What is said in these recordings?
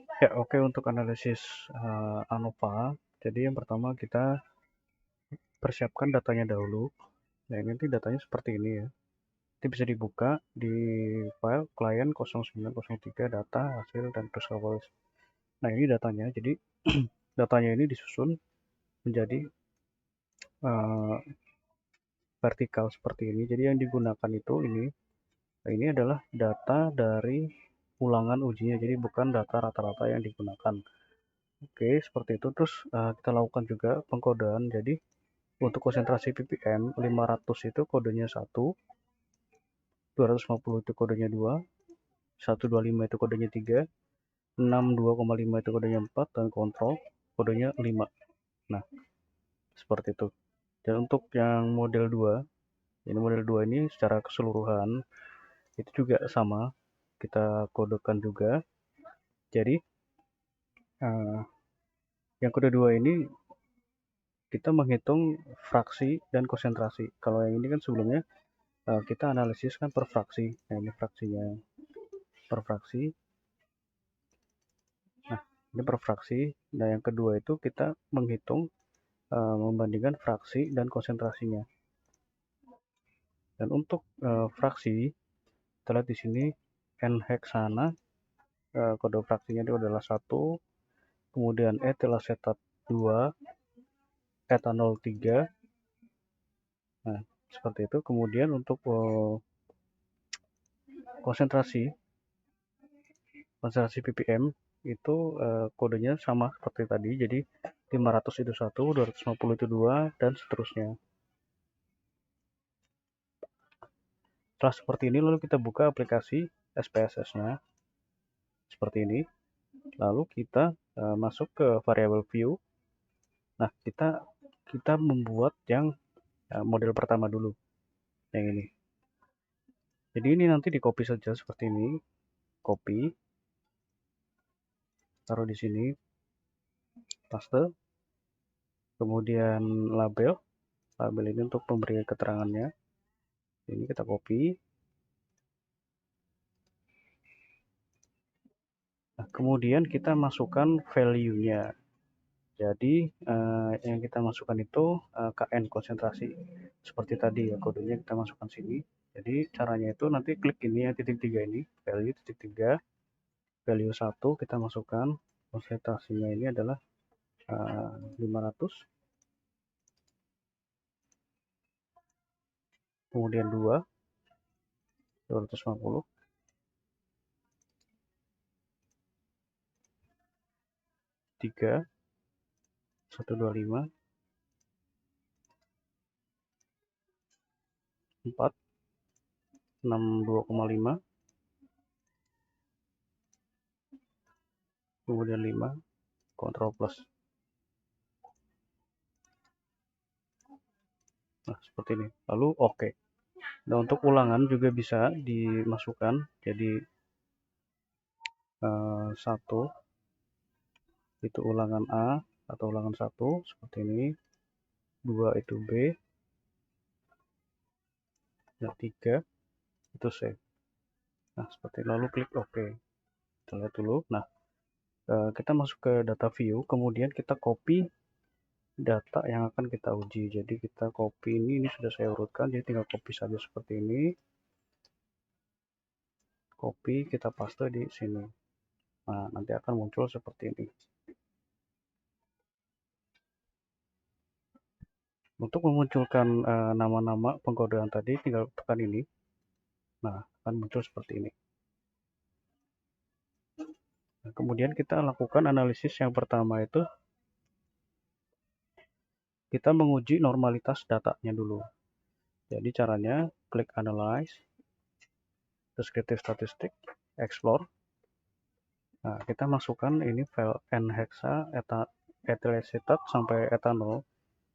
Ya, oke, untuk analisis ANOVA. Jadi yang pertama kita persiapkan datanya dahulu. Nah, ini nanti datanya seperti ini ya. Nanti bisa dibuka di file client 0903 data hasil dan performance. Nah, ini datanya. Jadi datanya ini disusun menjadi uh, vertikal seperti ini. Jadi yang digunakan itu ini. Nah, ini adalah data dari ulangan ujinya. Jadi bukan data rata-rata yang digunakan. Oke, seperti itu. Terus kita lakukan juga pengkodean. Jadi untuk konsentrasi ppm 500 itu kodenya 1, 250 itu kodenya 2, 125 itu kodenya 3, 62,5 itu kodenya 4, dan kontrol kodenya 5. Nah, seperti itu. Dan untuk yang model 2, ini model 2 ini secara keseluruhan itu juga sama, kita kodekan juga. Jadi uh, yang kode 2 ini kita menghitung fraksi dan konsentrasi. Kalau yang ini kan sebelumnya kita analisis kan per fraksi. Nah, ini fraksinya per fraksi. Nah, ini per fraksi. Nah, yang kedua itu kita menghitung membandingkan fraksi dan konsentrasinya. Dan untuk fraksi, kita lihat di sini N-heksana, kode fraksinya itu adalah 1, kemudian etil asetat 2, etanol 3. Nah, seperti itu. Kemudian untuk konsentrasi ppm itu kodenya sama seperti tadi. Jadi 500 itu 1, 250 itu 2, dan seterusnya. Setelah seperti ini, lalu kita buka aplikasi SPSS-nya seperti ini. Lalu kita masuk ke variable view. Nah, kita membuat yang model pertama dulu, yang ini. Jadi ini nanti di copy saja seperti ini, copy, taruh di sini, paste, kemudian label ini untuk pemberi keterangannya. Ini kita copy. Nah, kemudian kita masukkan value-nya. Jadi yang kita masukkan itu KN konsentrasi seperti tadi ya, kodenya kita masukkan sini. Jadi caranya itu nanti klik ini ya, titik 3 ini, value titik 3, value 1 kita masukkan, konsentrasinya ini adalah 500, kemudian 2, 250, 3, 125, 4, 62,5, kemudian 5, kontrol plus. Nah, seperti ini. Lalu oke. Nah, untuk ulangan juga bisa dimasukkan. Jadi 1 itu ulangan A atau ulangan 1 seperti ini, 2 itu B, dan 3 itu C. Nah, seperti ini. Lalu klik OK. Kita lihat dulu. Nah, kita masuk ke data view, kemudian kita copy data yang akan kita uji. Jadi kita copy ini sudah saya urutkan, jadi tinggal copy saja seperti ini. Copy, kita paste di sini. Nah, nanti akan muncul seperti ini. Untuk memunculkan nama-nama pengkodean tadi, tinggal tekan ini. Nah, akan muncul seperti ini. Nah, kemudian kita lakukan analisis yang pertama itu, kita menguji normalitas datanya dulu. Jadi caranya, klik Analyze, Descriptive Statistic, Explore. Nah, kita masukkan ini file N-hexa, etil asetat sampai etanol.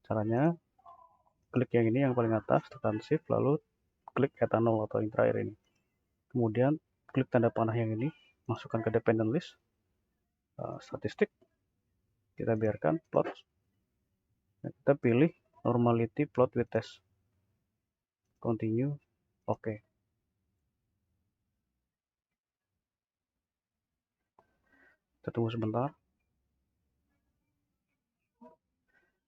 Caranya, klik yang ini yang paling atas, tekan Shift, lalu klik etanol atau yang terakhir ini. Kemudian, klik tanda panah yang ini, masukkan ke dependent list, statistik, kita biarkan plot. Nah, kita pilih normality plot with test. Continue, oke. Kita tunggu sebentar.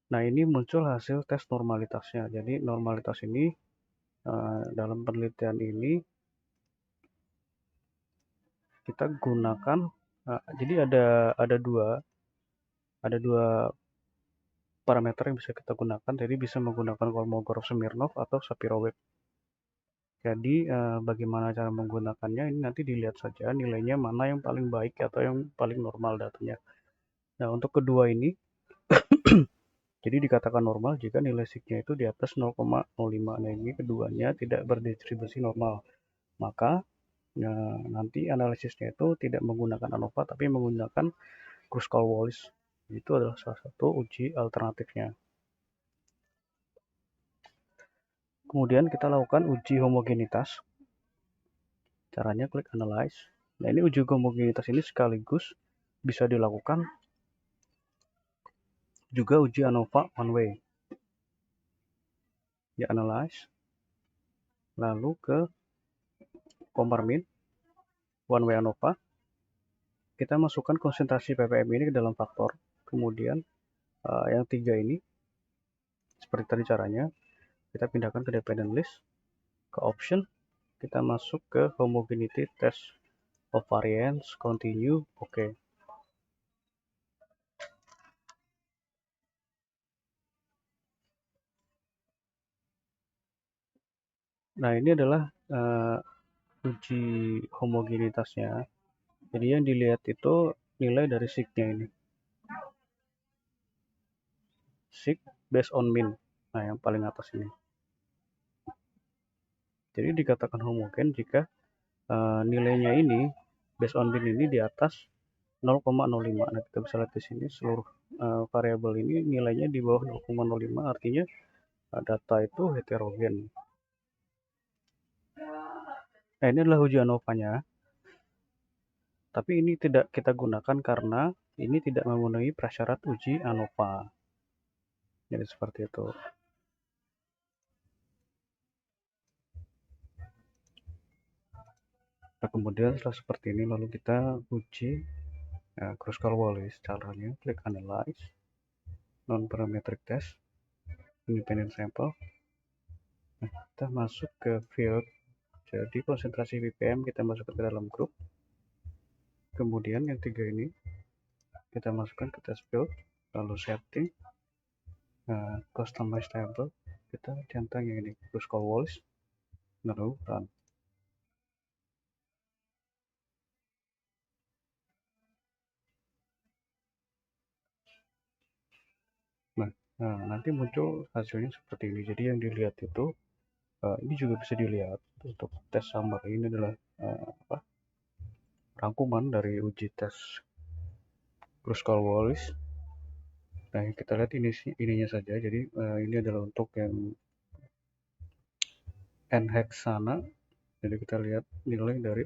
Nah, ini muncul hasil tes normalitasnya. Jadi normalitas ini dalam penelitian ini kita gunakan, jadi ada dua parameter yang bisa kita gunakan. Jadi bisa menggunakan Kolmogorov-Smirnov atau Shapiro-Webb. Jadi bagaimana cara menggunakannya ini nanti dilihat saja nilainya mana yang paling baik atau yang paling normal datanya. Nah, untuk kedua ini jadi dikatakan normal jika nilai sigma itu di atas 0,05. Nah, ini keduanya tidak berdistribusi normal. Maka nanti analisisnya itu tidak menggunakan ANOVA tapi menggunakan Kruskal-Wallis. Itu adalah salah satu uji alternatifnya. Kemudian kita lakukan uji homogenitas. Caranya klik analyze. Nah, ini uji homogenitas ini sekaligus bisa dilakukan juga uji ANOVA one way. Ya, analyze. Lalu ke compare mean one way ANOVA. Kita masukkan konsentrasi ppm ini ke dalam faktor. Kemudian yang 3 ini seperti tadi caranya, kita pindahkan ke dependent list, ke option, kita masuk ke homogeneity test of variance, continue, oke. Nah, ini adalah uji homogenitasnya. Jadi yang dilihat itu nilai dari signya ini. Sig based on mean. Nah, yang paling atas ini. Jadi dikatakan homogen jika nilainya ini based on mean ini di atas 0,05. Nah, kita bisa lihat di sini seluruh variabel ini nilainya di bawah 0,05, artinya data itu heterogen. Nah, ini adalah uji ANOVA-nya. Tapi ini tidak kita gunakan karena ini tidak memenuhi prasyarat uji ANOVA. Jadi seperti itu. Nah, kemudian setelah seperti ini lalu kita uji Kruskal-Wallis. Caranya klik analyze, non-parametric test, independent sample. Nah, kita masuk ke field. Jadi konsentrasi ppm kita masukkan ke dalam grup. Kemudian yang 3 ini kita masukkan ke test field, lalu setting, customize table, kita centang yang ini Kruskal-Wallis, lalu run. Nah, nanti muncul hasilnya seperti ini. Jadi yang dilihat itu ini juga bisa dilihat untuk tes summary. Ini adalah rangkuman dari uji tes Kruskal-Wallis. Nah, kita lihat ininya saja. Jadi ini adalah untuk yang n-hexana. Jadi kita lihat nilai dari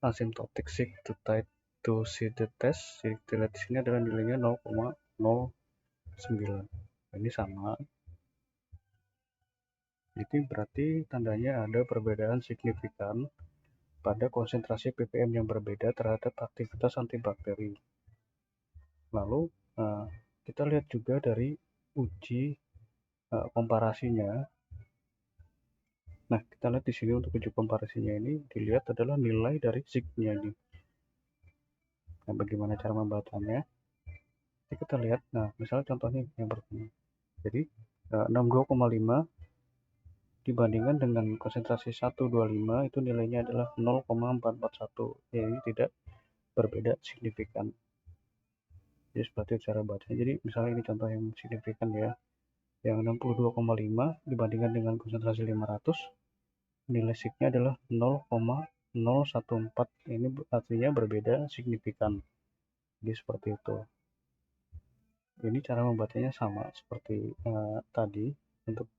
asymptotic sig to tight to see the test. Jadi kita lihat di sini adalah nilainya 0,09. Ini sama. Itu berarti tandanya ada perbedaan signifikan pada konsentrasi ppm yang berbeda terhadap aktivitas antibakteri. Lalu kita lihat juga dari uji komparasinya. Nah, kita lihat di sini untuk uji komparasinya ini dilihat adalah nilai dari signya ini. Nah, bagaimana cara membacanya? Jadi kita lihat, nah misalnya contohnya yang pertama. Jadi 62,5 dibandingkan dengan konsentrasi 125 itu nilainya adalah 0,441. Jadi tidak berbeda signifikan. Jadi seperti cara bacanya. Jadi misalnya ini contoh yang signifikan ya. Yang 62,5 dibandingkan dengan konsentrasi 500, nilai signya adalah 0,014. Ini artinya berbeda signifikan. Jadi seperti itu. Ini cara membacanya sama seperti tadi untuk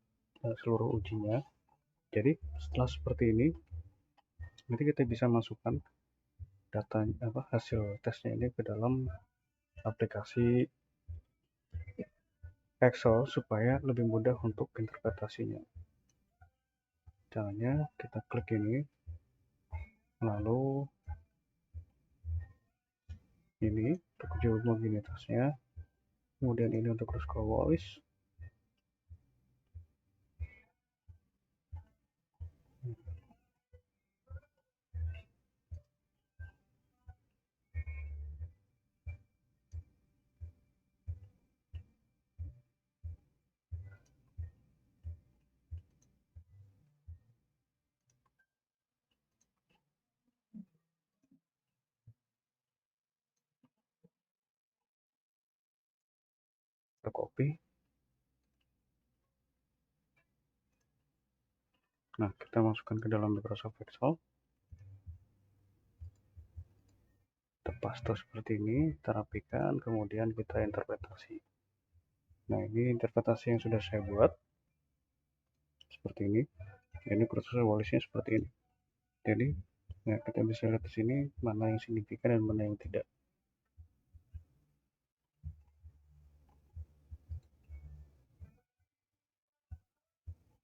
seluruh ujinya. Jadi setelah seperti ini, nanti kita bisa masukkan data hasil tesnya ini ke dalam aplikasi Excel supaya lebih mudah untuk interpretasinya. Caranya kita klik ini, lalu ini untuk uji homogenitasnya, kemudian ini untuk Kruskal-Wallis. Kita copy. Nah, kita masukkan ke dalam Microsoft Excel. Kita paste seperti ini, kita rapikan, kemudian kita interpretasi. Nah, ini interpretasi yang sudah saya buat. Seperti ini. Ini Kruskal-Wallisnya seperti ini. Jadi, nah, kita bisa lihat di sini mana yang signifikan dan mana yang tidak.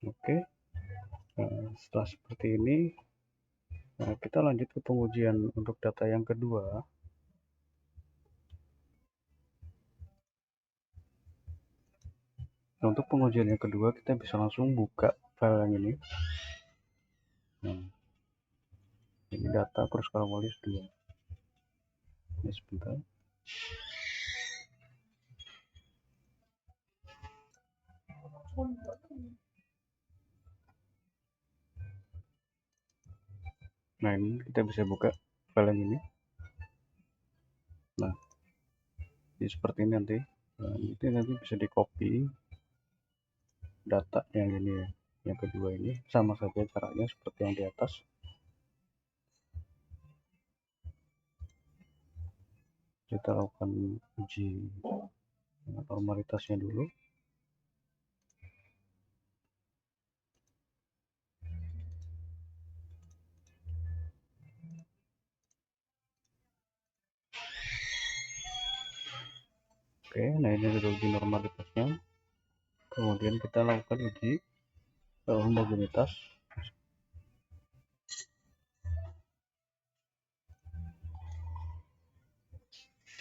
Oke. Nah, setelah seperti ini, nah, kita lanjut ke pengujian untuk data yang kedua. Nah, untuk pengujian yang kedua, kita bisa langsung buka file yang ini. Nah, ini data Kruskal-Wallis 2. Ini sebentar. Nah, ini kita bisa buka file yang ini. Nah, ini seperti ini nanti. Nah, itu nanti bisa di copy data yang ini ya. Yang kedua ini sama saja caranya seperti yang di atas. Kita lakukan uji normalitasnya dulu. Oke, nah ini sudah uji normalitasnya. Kemudian kita lakukan uji homogenitas.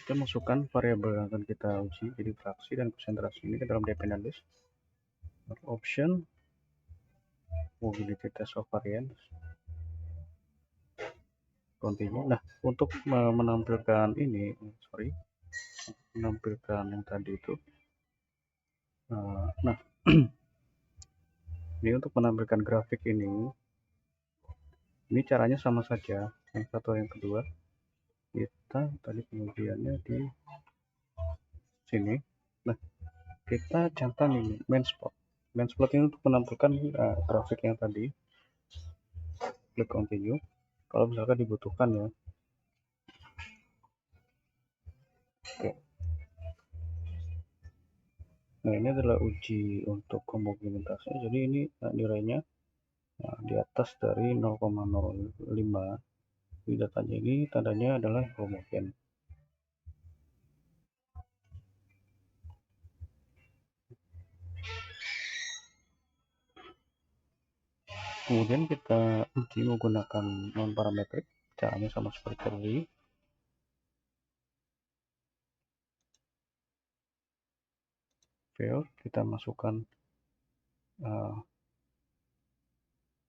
Kita masukkan variabel yang akan kita uji, jadi fraksi dan konsentrasi ini ke dalam dependent list. Option, mobility test of variance, continue. Nah, untuk menampilkan ini, menampilkan yang tadi itu, nah, ini untuk menampilkan grafik ini caranya sama saja, yang satu yang kedua. Kita tadi pengujiannya di sini. Nah, kita centang ini main spot. Main spot ini untuk menampilkan grafik yang tadi. Klik continue. Kalau misalkan dibutuhkan ya. Oke. Nah, ini adalah uji untuk homogenitasnya. Jadi ini nilainya di atas dari 0,05. Di datanya ini tandanya adalah homogen. Kemudian kita uji menggunakan non parametrik. Caranya sama seperti tadi. Fail, kita masukkan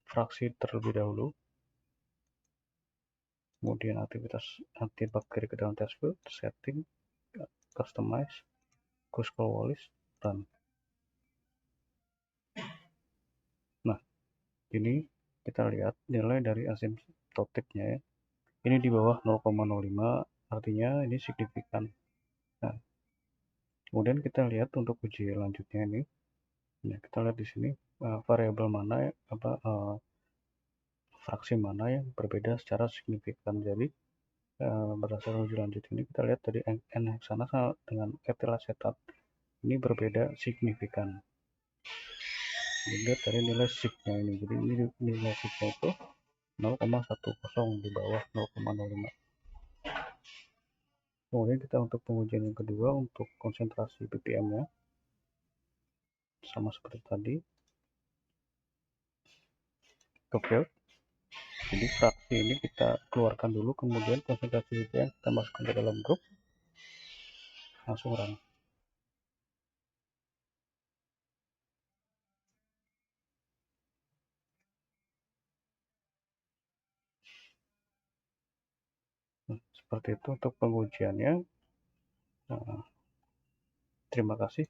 fraksi terlebih dahulu. Kemudian aktivitas antibakteri ke dalam test field, setting, customize, Kruskal-Wallis, run. Nah, ini kita lihat nilai dari asymptotiknya ya. Ini di bawah 0,05, artinya ini signifikan. Nah, kemudian kita lihat untuk uji lanjutnya ini. Nah, kita lihat di sini variabel mana ya, fraksi mana yang berbeda secara signifikan. Jadi berdasarkan uji lanjut ini kita lihat tadi N heksana dengan etil asetat ini berbeda signifikan. Dilihat dari nilai signya ini. Jadi ini nilai signya itu 0,10 di bawah 0,05. Kemudian kita untuk pengujian yang kedua untuk konsentrasi ppm-nya sama seperti tadi. Oke. Jadi fraksi ini kita keluarkan dulu, kemudian konsentrasi ppm kita masukkan ke dalam grup. langsung run. Seperti itu untuk pengujiannya. Terima kasih.